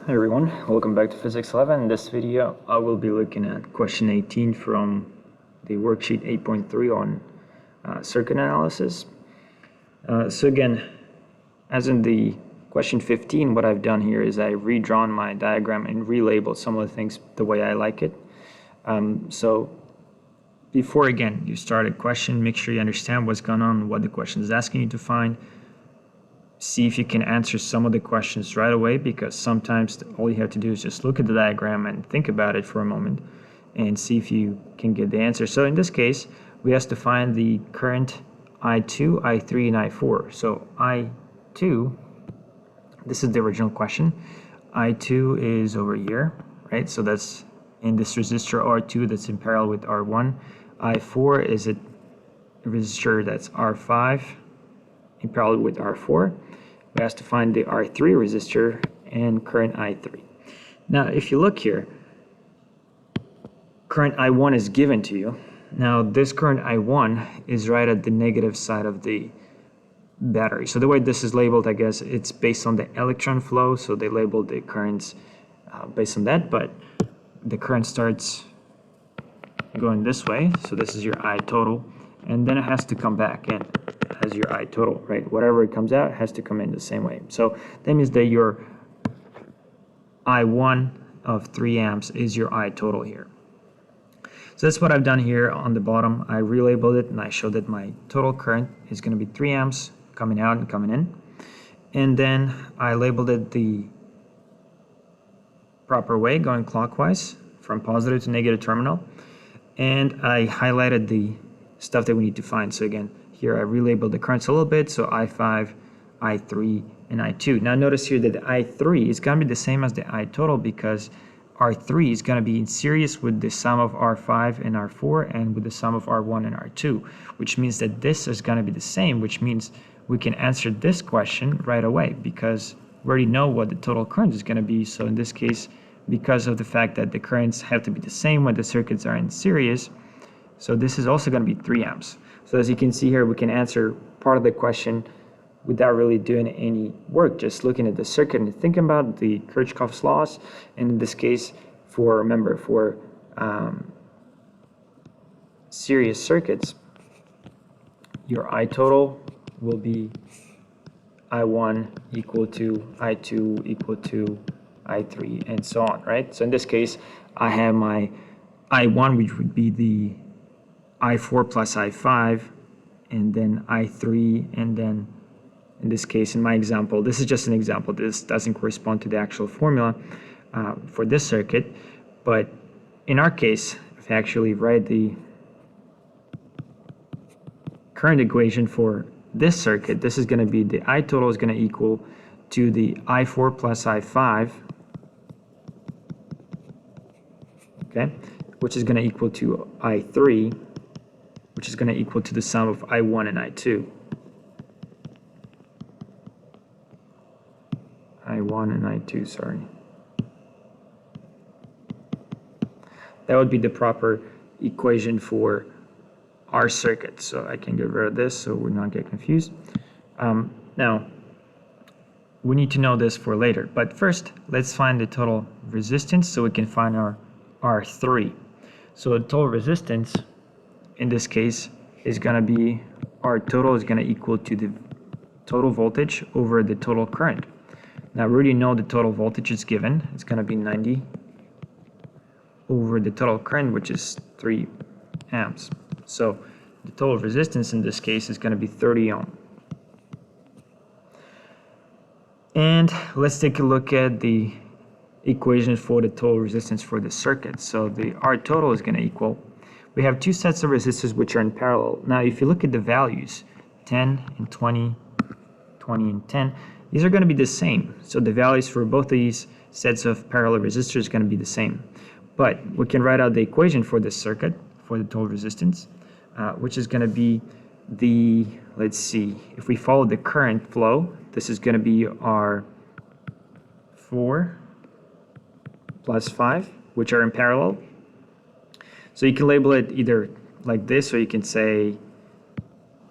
Hi everyone, welcome back to Physics 11. In this video, I will be looking at question 18 from the worksheet 8.3 on circuit analysis. So again, as in the question 15, what I've done here is I've redrawn my diagram and relabeled some of the things the way I like it. So before, again, you start a question, make sure you understand what's going on, what the question is asking you to find. See if you can answer some of the questions right away, because sometimes all you have to do is just look at the diagram and think about it for a moment and see if you can get the answer. So in this case, we have to find the current I2, I3, and I4. So I2, this is the original question. I2 is over here, right? So that's in this resistor R2 that's in parallel with R1. I4 is a resistor that's R5 in parallel with R4. We have to find the R3 resistor and current I3. Now, if you look here, current I1 is given to you. Now, this current I1 is right at the negative side of the battery. So the way this is labeled, I guess, it's based on the electron flow. So they labeled the currents based on that, but the current starts going this way. So this is your I total, and then it has to come back in as your I total, right? Whatever it comes out has to come in the same way. So that means that your I1 of 3 amps is your I total here. So that's what I've done here on the bottom. I relabeled it and I showed that my total current is going to be 3 amps coming out and coming in. And then I labeled it the proper way, going clockwise from positive to negative terminal. And I highlighted the stuff that we need to find. So again, here I relabeled the currents a little bit, so I5, I3, and I2. Now notice here that the I3 is going to be the same as the I total, because R3 is going to be in series with the sum of R5 and R4 and with the sum of R1 and R2, which means that this is going to be the same, which means we can answer this question right away because we already know what the total current is going to be. So in this case, because of the fact that the currents have to be the same when the circuits are in series, so this is also going to be 3 amps. So as you can see here, we can answer part of the question without really doing any work, just looking at the circuit and thinking about the Kirchoff's laws. And in this case, remember, for series circuits, your I total will be I1 equal to I2 equal to I3 and so on, right? So in this case, I have my I1, which would be the I4 plus I5, and then I3, and then in this case, in my example, this is just an example, this doesn't correspond to the actual formula for this circuit, but in our case, if I actually write the current equation for this circuit, this is going to be the I total is going to equal to the I4 plus I5, okay, which is going to equal to I3, which is going to equal to the sum of I1 and I2. I1 and I2, sorry. That would be the proper equation for our circuit. So I can get rid of this so we're not get confused. Now, we need to know this for later. But first, let's find the total resistance so we can find our R3. So the total resistance in this case is going to be, our total is going to equal to the total voltage over the total current. Now we already know the total voltage is given. It's going to be 90 over the total current, which is 3 amps. So the total resistance in this case is going to be 30 ohm. And let's take a look at the equation for the total resistance for the circuit. So the R total is going to equal, we have two sets of resistors which are in parallel. Now if you look at the values, 10 and 20, 20 and 10, these are going to be the same. So the values for both of these sets of parallel resistors is going to be the same. But we can write out the equation for this circuit, for the total resistance, which is going to be the, let's see, if we follow the current flow, this is going to be our 4 plus 5, which are in parallel. So you can label it either like this, or you can say,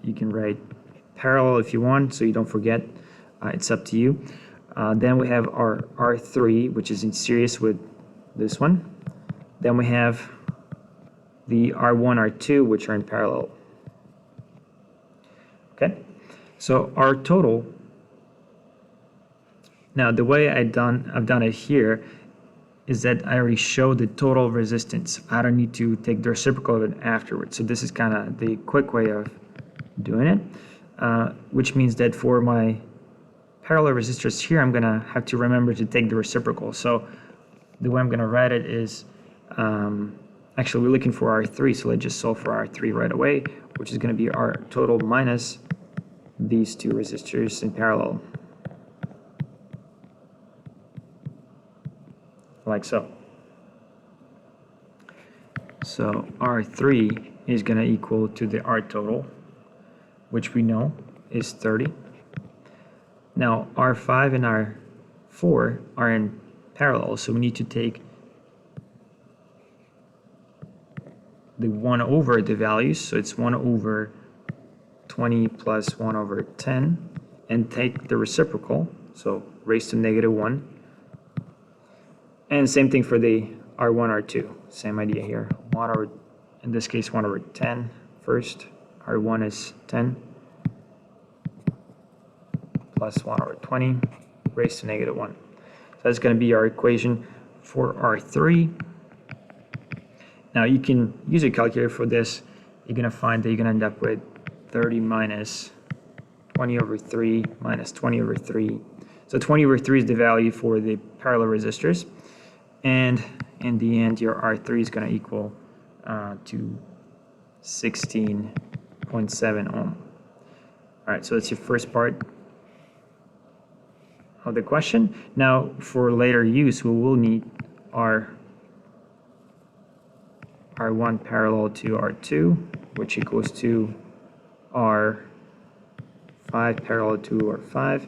you can write parallel if you want, so you don't forget. It's up to you. Then we have our R3, which is in series with this one. Then we have the R1, R2, which are in parallel. Okay, so our total. Now the way I've done it here is that I already showed the total resistance. I don't need to take the reciprocal of it afterwards. So this is kind of the quick way of doing it, which means that for my parallel resistors here, I'm gonna have to remember to take the reciprocal. So the way I'm gonna write it is, actually we're looking for R3, so let's just solve for R3 right away, which is gonna be our total minus these two resistors in parallel. Like so. So R3 is going to equal to the R total, which we know is 30. Now R5 and R4 are in parallel, so we need to take the 1 over the values, so it's 1 over 20 plus 1 over 10, and take the reciprocal, so raised to -1. And same thing for the R1, R2. Same idea here. 1 over, in this case, 1 over 10 first. R1 is 10 plus 1 over 20 raised to -1. So that's going to be our equation for R3. Now you can use a calculator for this. You're going to find that you're going to end up with 30 minus 20 over 3 minus 20 over 3. So 20 over 3 is the value for the parallel resistors. And in the end, your R3 is going to equal to 16.7 ohm. All right, so that's your first part of the question. Now, for later use, we will need our R1 parallel to R2, which equals to R5 parallel to R5,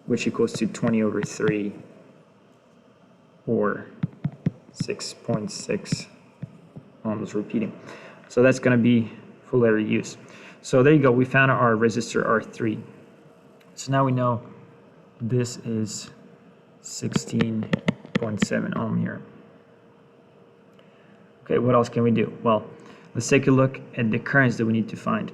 which equals to 20 over 3. Or 6.6 ohms repeating. So that's going to be for later use. So there you go. We found our resistor R3. So now we know this is 16.7 ohm here. Okay, what else can we do? Well, let's take a look at the currents that we need to find.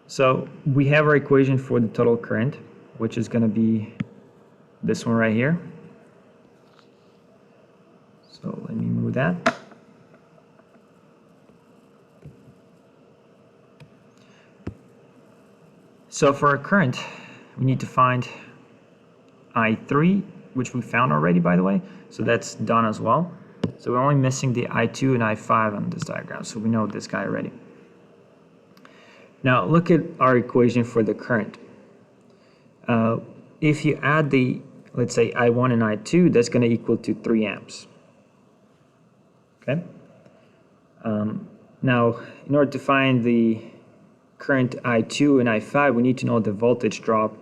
So we have our equation for the total current, which is going to be this one right here. So let me move that. So for our current, we need to find I3, which we found already, by the way. So that's done as well. So we're only missing the I2 and I5 on this diagram. So we know this guy already. Now look at our equation for the current. If you add the, let's say, I1 and I2, that's going to equal to 3 amps. Okay. Now, in order to find the current I2 and I5, we need to know the voltage drop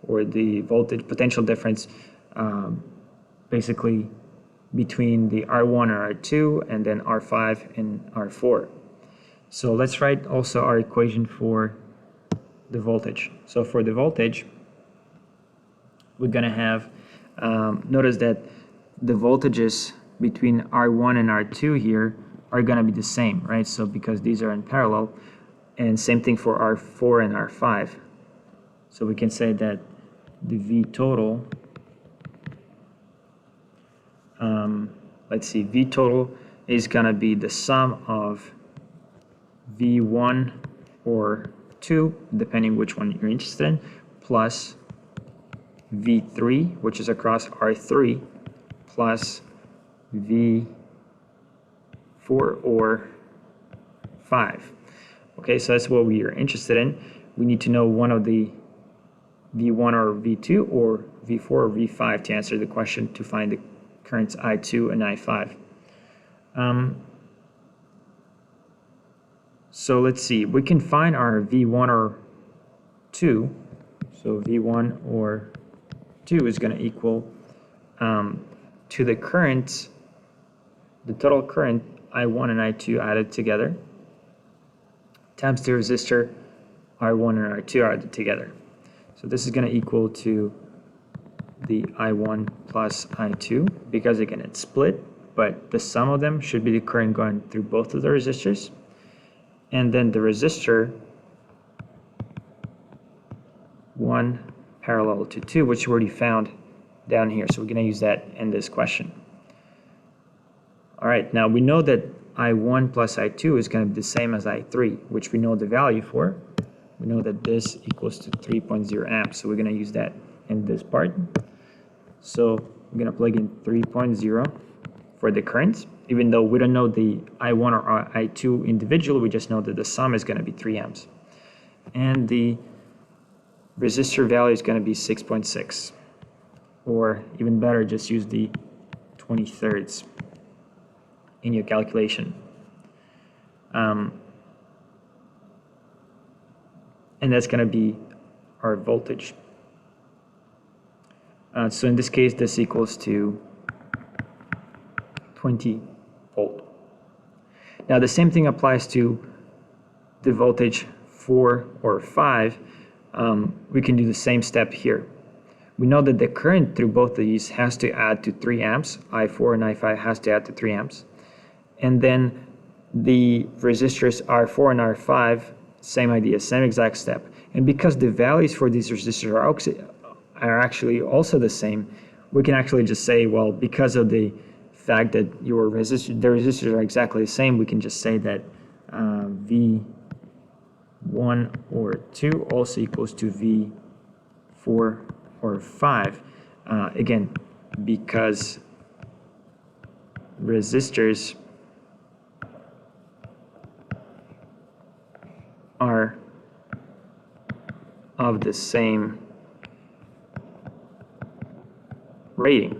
or the voltage potential difference, basically between the R1 or R2 and then R5 and R4. So let's write also our equation for the voltage. So for the voltage, we're going to have, notice that the voltages between R1 and R2 here are going to be the same, right? So because these are in parallel, and same thing for R4 and R5. So we can say that the V total, let's see, V total is going to be the sum of V1 or 2, depending which one you're interested in, plus V3, which is across R3, plus V4 or 5. Okay, so that's what we are interested in. We need to know one of the V1 or V2 or V4 or V5 to answer the question to find the currents I2 and I5. So let's see, we can find our V1 or 2. So V1 or 2 is going to equal to the current, the total current I1 and I2 added together times the resistor R1 and R2 added together. So this is going to equal to the I1 plus I2 because again it's split, but the sum of them should be the current going through both of the resistors. And then the resistor 1 parallel to 2, which we already found down here. So we're going to use that in this question. All right, now we know that I1 plus I2 is going to be the same as I3, which we know the value for. We know that this equals to 3.0 amps, so we're going to use that in this part. So we're going to plug in 3.0 for the currents. Even though we don't know the I1 or I2 individually, we just know that the sum is going to be 3 amps. And the resistor value is going to be 6.6. Or even better, just use the 20/3 in your calculation. And that's going to be our voltage. So in this case, this equals to 20 volt. Now the same thing applies to the voltage 4 or 5. We can do the same step here. We know that the current through both of these has to add to 3 amps. I4 and I5 has to add to 3 amps. And then the resistors R4 and R5, same idea, same exact step. And because the values for these resistors are actually also the same, we can actually just say, well, because of the fact that the resistors are exactly the same, we can just say that V1 or 2 also equals to V4 or 5. Again, because resistors are of the same rating.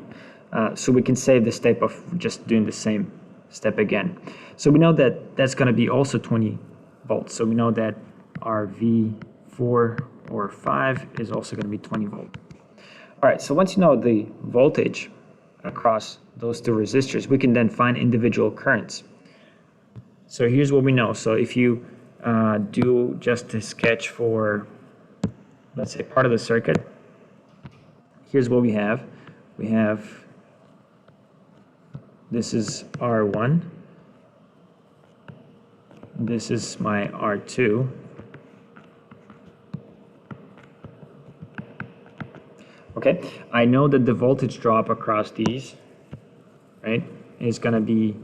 So we can save the step of just doing the same step again. So we know that that's going to be also 20 volts. So we know that our V4 or 5 is also going to be 20 volt. All right, so once you know the voltage across those two resistors, we can then find individual currents. So here's what we know. So if you do just a sketch for, let's say, part of the circuit, here's what we have. We have, this is R1, this is my R2, okay? I know that the voltage drop across these, right, is going to be,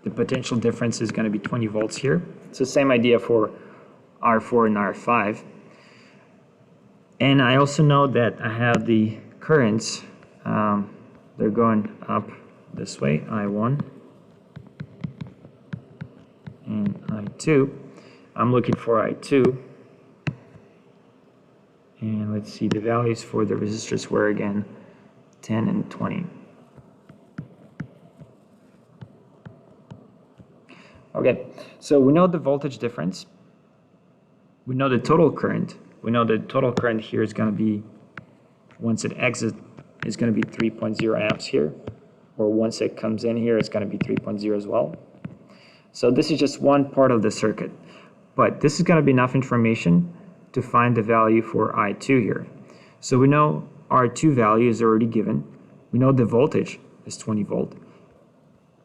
the potential difference is going to be 20 volts here. It's the same idea for R4 and R5. And I also know that I have the currents, they're going up this way, I1 and I2. I'm looking for I2. And let's see, the values for the resistors were again 10 and 20. Okay, so we know the voltage difference. We know the total current. We know the total current here is going to be, once it exits, is going to be 3.0 amps here. Or once it comes in here, it's going to be 3.0 as well. So this is just one part of the circuit. But this is going to be enough information to find the value for I2 here. So we know R2 value is already given. We know the voltage is 20 volt.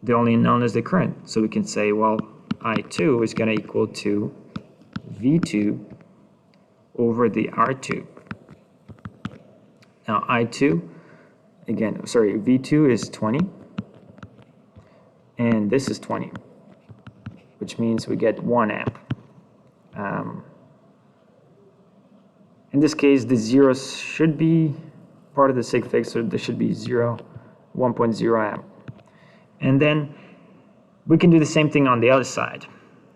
The only unknown is the current. So we can say, well, I2 is going to equal to V2 over the R2. Now I2, again, sorry, V2 is 20, and this is 20, which means we get 1 amp. In this case, the zeros should be part of the sig fig, so there should be 1.0 amp. And then we can do the same thing on the other side.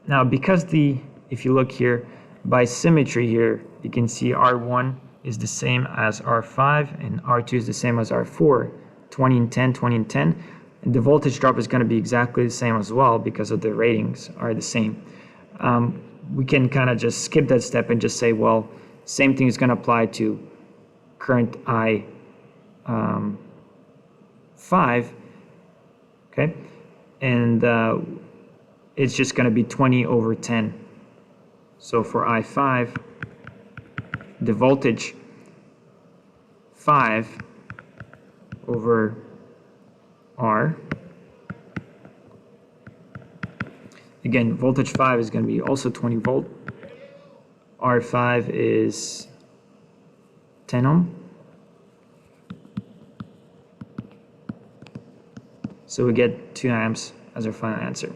Now, because if you look here, by symmetry here, you can see R1 is the same as R5 and R2 is the same as R4, 20 and 10, 20 and 10. And the voltage drop is going to be exactly the same as well because of the ratings are the same. We can kind of just skip that step and just say, well, same thing is going to apply to current I5, okay? And it's just going to be 20 over 10. So for I5, the voltage 5 over R. Again, voltage 5 is going to be also 20 volt. R5 is 10 ohm. So we get 2 amps as our final answer.